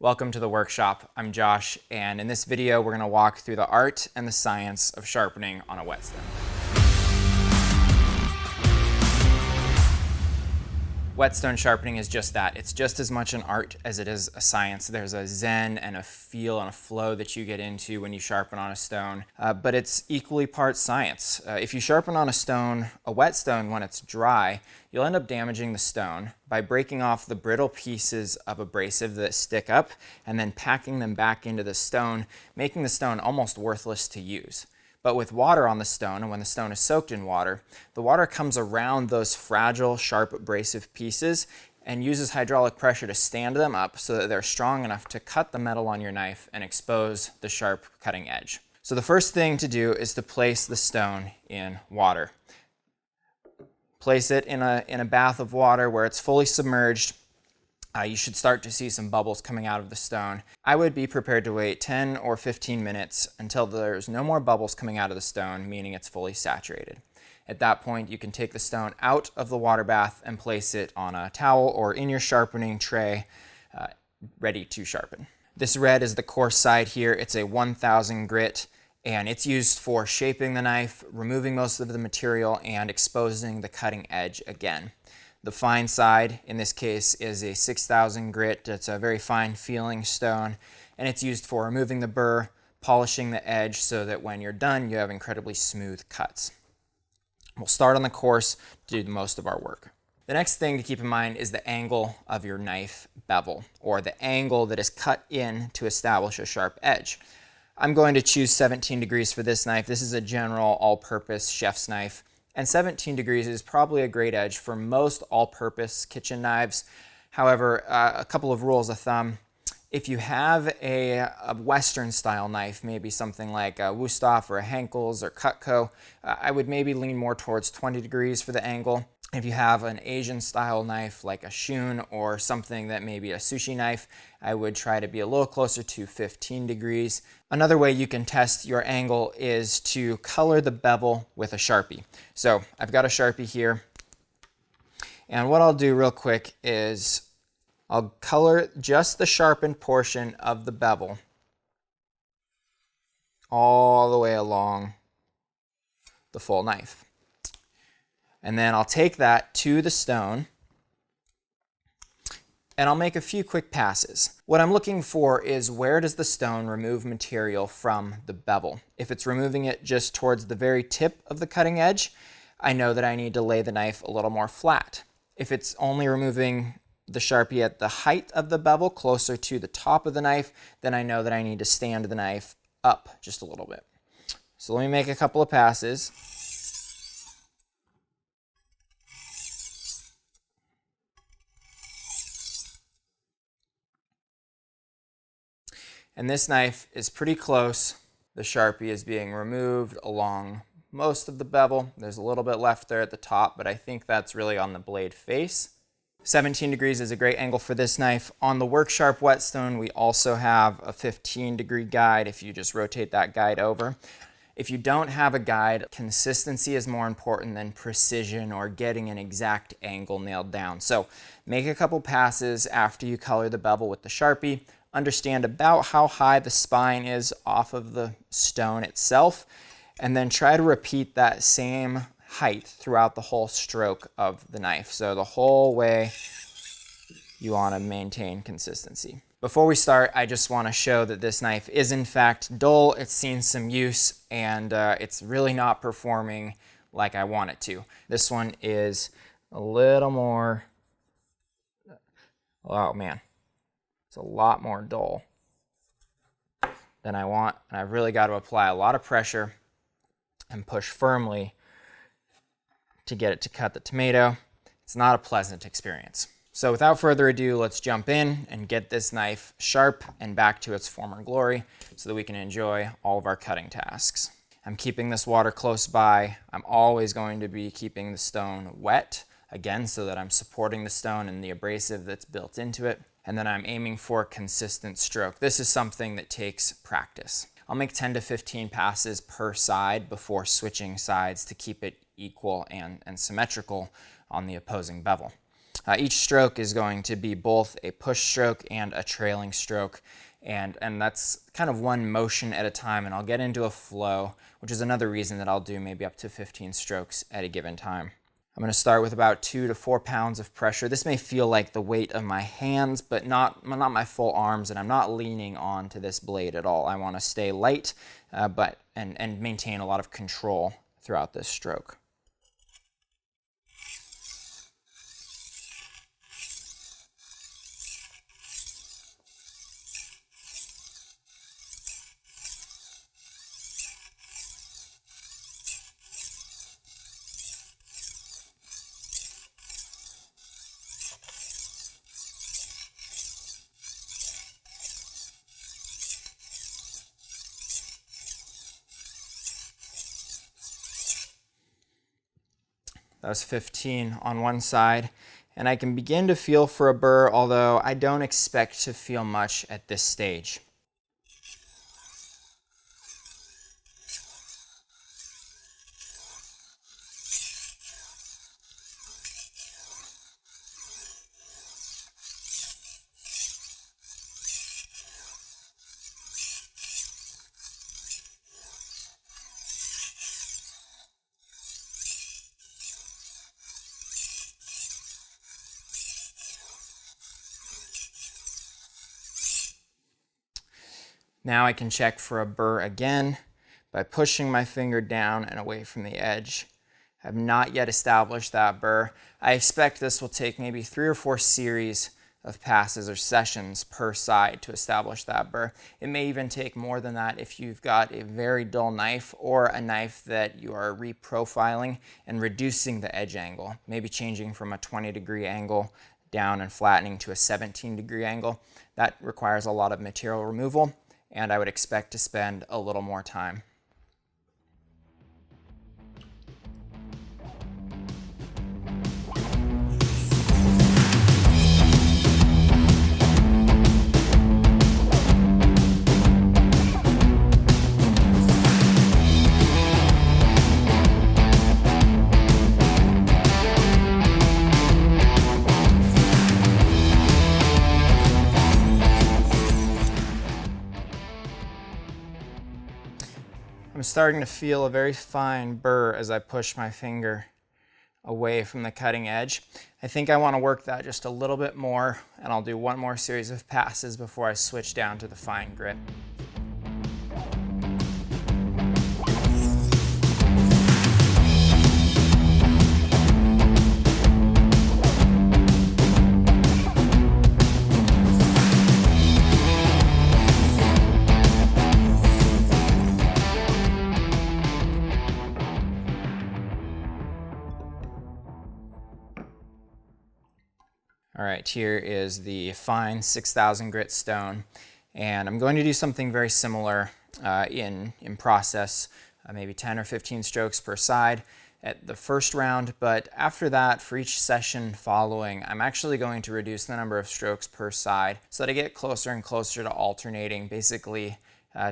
Welcome to the workshop. I'm Josh, and in this video we're going to walk through the art and the science of sharpening on a whetstone. Whetstone sharpening is just that. It's just as much an art as it is a science. There's a zen and a feel and a flow that you get into when you sharpen on a stone, but it's equally parts science. If you sharpen on a whetstone when it's dry, you'll end up damaging the stone by breaking off the brittle pieces of abrasive that stick up and then packing them back into the stone, making the stone almost worthless to use. But with water on the stone, and when the stone is soaked in water, the water comes around those fragile, sharp, abrasive pieces and uses hydraulic pressure to stand them up so that they're strong enough to cut the metal on your knife and expose the sharp cutting edge. So the first thing to do is to place the stone in water. Place it in a bath of water where it's fully submerged. You should start to see some bubbles coming out of the stone. I would be prepared to wait 10 or 15 minutes until there's no more bubbles coming out of the stone, meaning it's fully saturated. At that point, you can take the stone out of the water bath and place it on a towel or in your sharpening tray, ready to sharpen. This red is the coarse side here. It's a 1000 grit, and it's used for shaping the knife, removing most of the material, and exposing the cutting edge again. The fine side, in this case, is a 6000 grit. It's a very fine feeling stone, and it's used for removing the burr, polishing the edge so that when you're done, you have incredibly smooth cuts. We'll start on the coarse to do most of our work. The next thing to keep in mind is the angle of your knife bevel, or the angle that is cut in to establish a sharp edge. I'm going to choose 17 degrees for this knife. This is a general all-purpose chef's knife. And 17 degrees is probably a great edge for most all-purpose kitchen knives. However, a couple of rules of thumb. If you have a Western style knife, maybe something like a Wusthof or a Henkel's or Cutco, I would maybe lean more towards 20 degrees for the angle. If you have an Asian style knife like a Shun or something that may be a sushi knife, I would try to be a little closer to 15 degrees. Another way you can test your angle is to color the bevel with a Sharpie. So I've got a Sharpie here, and what I'll do real quick is I'll color just the sharpened portion of the bevel all the way along the full knife. And then I'll take that to the stone and I'll make a few quick passes. What I'm looking for is where does the stone remove material from the bevel. If it's removing it just towards the very tip of the cutting edge, I know that I need to lay the knife a little more flat. If it's only removing the Sharpie at the height of the bevel, closer to the top of the knife, then I know that I need to stand the knife up just a little bit. So let me make a couple of passes. And this knife is pretty close. The Sharpie is being removed along most of the bevel. There's a little bit left there at the top, but I think that's really on the blade face. 17 degrees is a great angle for this knife. On the WorkSharp Whetstone, we also have a 15-degree guide if you just rotate that guide over. If you don't have a guide, consistency is more important than precision or getting an exact angle nailed down. So make a couple passes after you color the bevel with the Sharpie. Understand about how high the spine is off of the stone itself, and then try to repeat that same height throughout the whole stroke of the knife. So the whole way you want to maintain consistency. Before we start, I just want to show that this knife is in fact dull. It's seen some use, and it's really not performing like I want it to. This one is a little more, oh man. It's a lot more dull than I want, and I've really got to apply a lot of pressure and push firmly to get it to cut the tomato. It's not a pleasant experience. So without further ado, let's jump in and get this knife sharp and back to its former glory so that we can enjoy all of our cutting tasks. I'm keeping this water close by. I'm always going to be keeping the stone wet, again, so that I'm supporting the stone and the abrasive that's built into it. And then I'm aiming for a consistent stroke. This is something that takes practice. I'll make 10 to 15 passes per side before switching sides to keep it equal and symmetrical on the opposing bevel. Each stroke is going to be both a push stroke and a trailing stroke, and that's kind of one motion at a time, and I'll get into a flow, which is another reason that I'll do maybe up to 15 strokes at a given time. I'm going to start with about 2 to 4 pounds of pressure. This may feel like the weight of my hands, but not my full arms, and I'm not leaning onto this blade at all. I want to stay light, and maintain a lot of control throughout this stroke. That was 15 on one side, and I can begin to feel for a burr, although I don't expect to feel much at this stage. Now I can check for a burr again by pushing my finger down and away from the edge. I have not yet established that burr. I expect this will take maybe 3 or 4 series of passes or sessions per side to establish that burr. It may even take more than that if you've got a very dull knife or a knife that you are reprofiling and reducing the edge angle, maybe changing from a 20-degree angle down and flattening to a 17-degree angle. That requires a lot of material removal, and I would expect to spend a little more time. I'm starting to feel a very fine burr as I push my finger away from the cutting edge. I think I want to work that just a little bit more, and I'll do one more series of passes before I switch down to the fine grit. All right, here is the fine 6,000 grit stone, and I'm going to do something very similar in process, maybe 10 or 15 strokes per side at the first round, but after that, for each session following, I'm actually going to reduce the number of strokes per side so that I get closer and closer to alternating, basically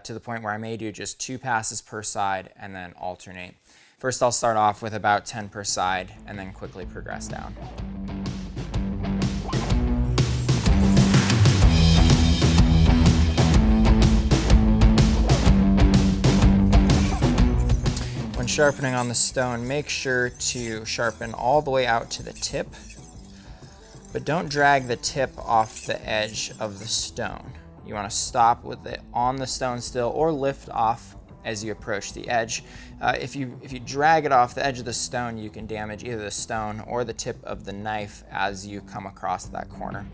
to the point where I may do just 2 passes per side and then alternate. First, I'll start off with about 10 per side and then quickly progress down. When sharpening on the stone, make sure to sharpen all the way out to the tip, but don't drag the tip off the edge of the stone. You want to stop with it on the stone still, or lift off as you approach the edge. If you drag it off the edge of the stone, you can damage either the stone or the tip of the knife as you come across that corner.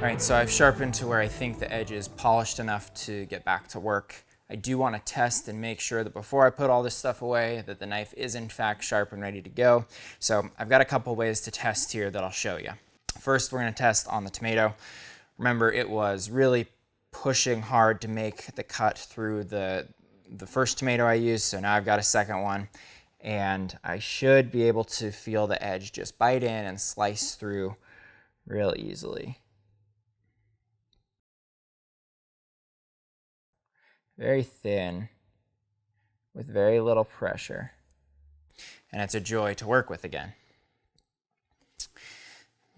Alright, so I've sharpened to where I think the edge is polished enough to get back to work. I do want to test and make sure that before I put all this stuff away that the knife is in fact sharp and ready to go. So I've got a couple ways to test here that I'll show you. First, we're going to test on the tomato. Remember, it was really pushing hard to make the cut through the first tomato I used, so now I've got a second one, and I should be able to feel the edge just bite in and slice through real easily. Very thin, with very little pressure, and it's a joy to work with again.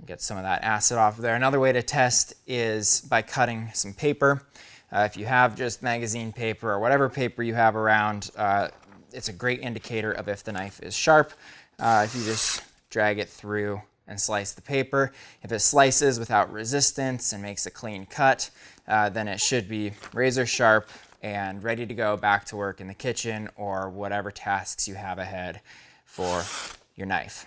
Get some of that acid off of there. Another way to test is by cutting some paper. If you have just magazine paper or whatever paper you have around, it's a great indicator of if the knife is sharp. If you just drag it through and slice the paper, if it slices without resistance and makes a clean cut, then it should be razor sharp and ready to go back to work in the kitchen or whatever tasks you have ahead for your knife.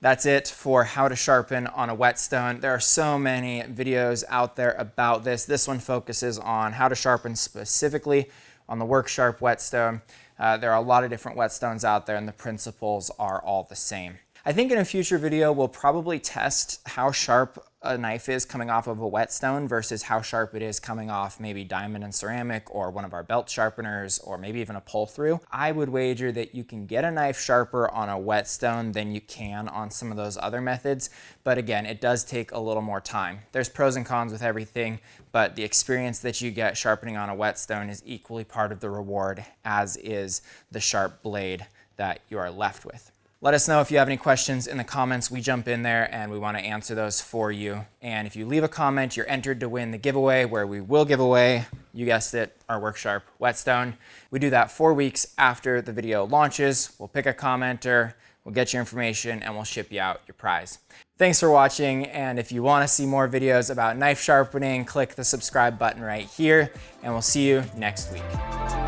That's it for how to sharpen on a whetstone. There are so many videos out there about this. This one focuses on how to sharpen specifically on the Work Sharp whetstone. There are a lot of different whetstones out there and the principles are all the same. I think in a future video we'll probably test how sharp a knife is coming off of a whetstone versus how sharp it is coming off maybe diamond and ceramic or one of our belt sharpeners or maybe even a pull through. I would wager that you can get a knife sharper on a whetstone than you can on some of those other methods, but again, it does take a little more time. There's pros and cons with everything, but the experience that you get sharpening on a whetstone is equally part of the reward, as is the sharp blade that you are left with. Let us know if you have any questions in the comments. We jump in there and we want to answer those for you. And if you leave a comment, you're entered to win the giveaway, where we will give away, you guessed it, our Work Sharp whetstone. We do that 4 weeks after the video launches. We'll pick a commenter, we'll get your information, and we'll ship you out your prize. Thanks for watching, and if you want to see more videos about knife sharpening, click the subscribe button right here, and we'll see you next week.